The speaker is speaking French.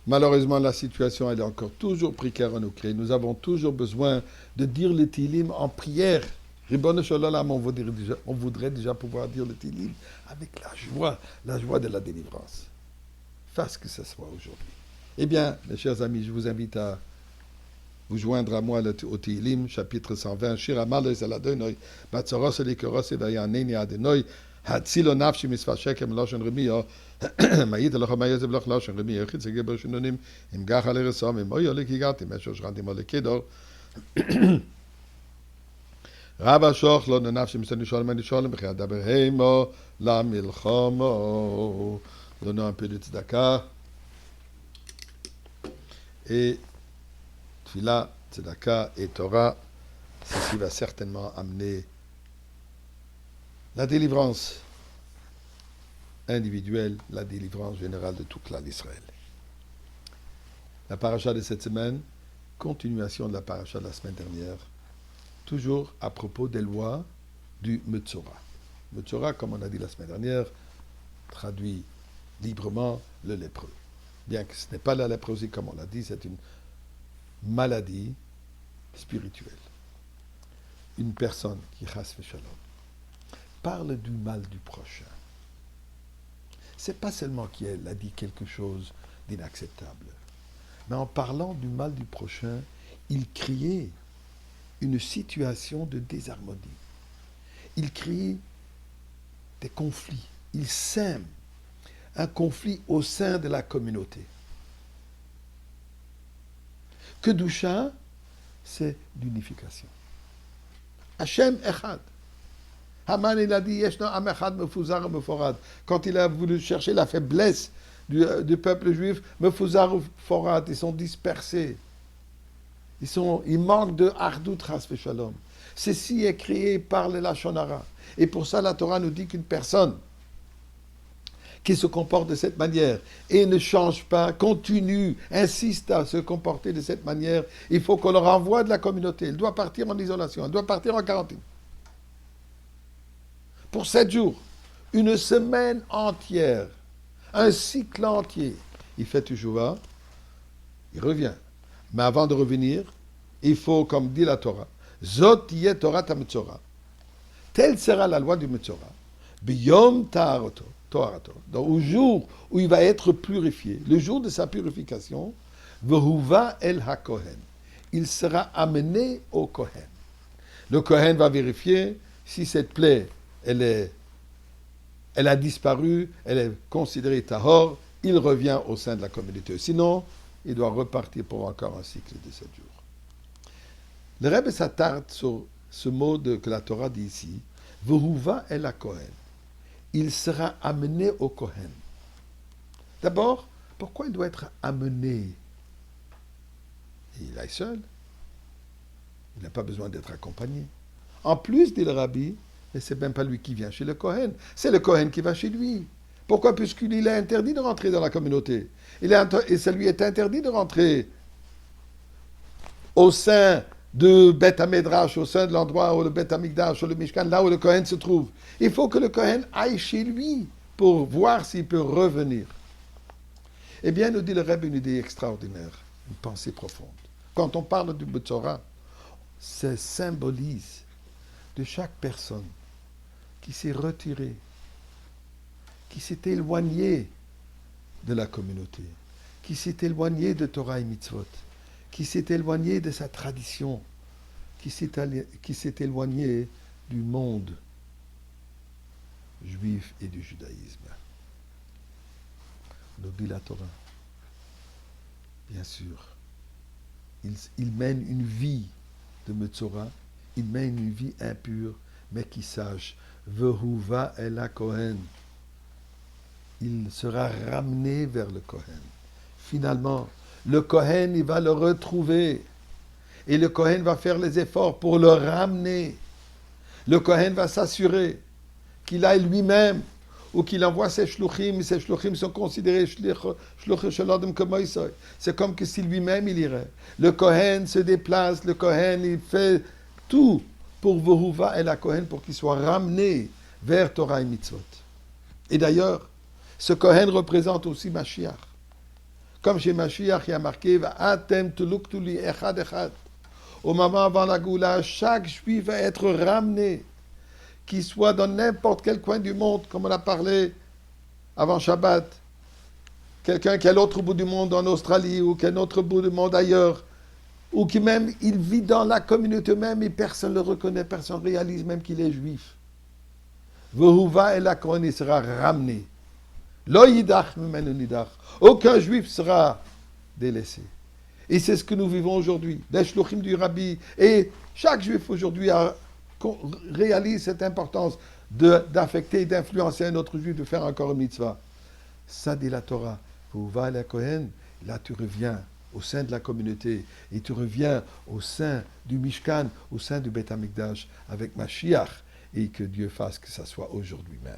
Malheureusement, la situation elle est encore toujours précaire en Ukraine. Nous avons toujours besoin de dire le Tilim en prière. Ribono Shalom, on voudrait déjà pouvoir dire le Tilim avec la joie de la délivrance. Fasse que ce soit aujourd'hui. Eh bien, mes chers amis, je vous invite à vous joindre à moi au Tilim, chapitre 120. Shir Amal Zaladonoi, Batsaros Elikeros Evayaneni Adenoi, Hatzilo Nafshi Misfashekem Loshon Remio, מעיד הלכה מה יזב לך לשון רמי יחיד סגי ברשנונים אם גח על הרסום אם אוי הולך הגעתי משהו שרנתי מולי כדור רבא שוך לא ננפשי מסתני שולם אני שולם בכי הדבר הימו למלחמו דונו un peu de tzedaka et tfila, tzedaka et Torah ceci va certainement amener la délivrance individuelle, la délivrance générale de tout clan d'Israël. La paracha de cette semaine, continuation de la paracha de la semaine dernière, toujours à propos des lois du Metzora. Metzora, comme on a dit la semaine dernière, traduit librement le lépreux. Bien que ce n'est pas la léprosie comme on l'a dit, c'est une maladie spirituelle. Une personne qui, chas v'shalom, parle du mal du prochain. C'est pas seulement qu'elle a dit quelque chose d'inacceptable, mais en parlant du mal du prochain, il criait une situation de désharmonie. Il crie des conflits. Il sème un conflit au sein de la communauté. Kedusha, c'est l'unification. Hashem Echad. Haman, il a dit, Yeshno Am Echad Mefuzar Meforad. Quand il a voulu chercher la faiblesse du peuple juif, Mefuzar Meforad, ils sont dispersés. Ils manquent de Ardout Chas V'Shalom. Ceci est créé par le Lashon Hara. Et pour ça, la Torah nous dit qu'une personne qui se comporte de cette manière et ne change pas, continue, insiste à se comporter de cette manière, il faut qu'on le renvoie de la communauté. Elle doit partir en isolation, elle doit partir en quarantaine. Pour 7 jours, une semaine entière, un cycle entier. Il fait toujours, il revient. Mais avant de revenir, il faut, comme dit la Torah, Zot yeh Torah ta Metzora. Telle sera la loi du Metzora. Biyom ta'arato. Donc, au jour où il va être purifié, le jour de sa purification, Vehuva el ha-Kohen. Il sera amené au Kohen. Le Kohen va vérifier si cette plaie, elle a disparu, elle est considérée tahor, il revient au sein de la communauté. Sinon, il doit repartir pour encore un cycle de 7 jours. Le Rebbe s'attarde sur ce mot que la Torah dit ici, Vehuva el ha-Kohen. Il sera amené au Kohen. D'abord, pourquoi il doit être amené? Il est seul. Il n'a pas besoin d'être accompagné. En plus, dit le Rabbi, mais c'est même pas lui qui vient chez le Kohen, c'est le Kohen qui va chez lui. Pourquoi? Puisqu'il est interdit de rentrer dans la communauté. Et ça lui est interdit de rentrer au sein de Beth Hamedrash, au sein de l'endroit où le Beth Hamikdash, ou le Mishkan, là où le Kohen se trouve. Il faut que le Kohen aille chez lui pour voir s'il peut revenir. Eh bien, nous dit le Rebbe une idée extraordinaire, une pensée profonde. Quand on parle du Metzora, ça symbolise de chaque personne qui s'est retirée, qui s'est éloignée de la communauté, qui s'est éloignée de Torah et Mitzvot, qui s'est éloigné de sa tradition, qui s'est éloigné du monde juif et du judaïsme. Nous dit la Torah. Bien sûr, il mène une vie de Metzora, il mène une vie impure, mais qui sache, Vehuva el ha-Kohen. Il sera ramené vers le Kohen. Finalement, le Kohen, il va le retrouver. Et le Kohen va faire les efforts pour le ramener. Le Kohen va s'assurer qu'il aille lui-même ou qu'il envoie ses shluchim. Ses shluchim sont considérés shluchim shalodem kemoisoi. C'est comme que si lui-même il irait. Le Kohen se déplace, le Kohen il fait tout pour Vehuva et la Kohen pour qu'il soit ramené vers Torah et Mitzvot. Et d'ailleurs, ce Kohen représente aussi Mashiach. Comme chez Mashiach, il y a marqué Va'atem tuluktuli echad echad. Au moment avant la Goula, chaque juif va être ramené, qu'il soit dans n'importe quel coin du monde, comme on a parlé avant Shabbat. Quelqu'un qui est à l'autre bout du monde en Australie ou qui est à l'autre bout du monde ailleurs, ou qui même, il vit dans la communauté même et personne ne le reconnaît, personne ne réalise même qu'il est juif. Vehuva et la Kohen, il sera ramené. Lo yidach mimenu nidach. Aucun juif sera délaissé. Et c'est ce que nous vivons aujourd'hui. Les shluchim du Rabbi. Et chaque juif aujourd'hui réalise cette importance d'affecter, d'influencer un autre juif, de faire encore une mitzvah. Ça dit la Torah. Vehuva et la Kohen, là tu reviens au sein de la communauté et tu reviens au sein du Mishkan, au sein du Beth Amikdash avec Mashiach et que Dieu fasse que ça soit aujourd'hui même.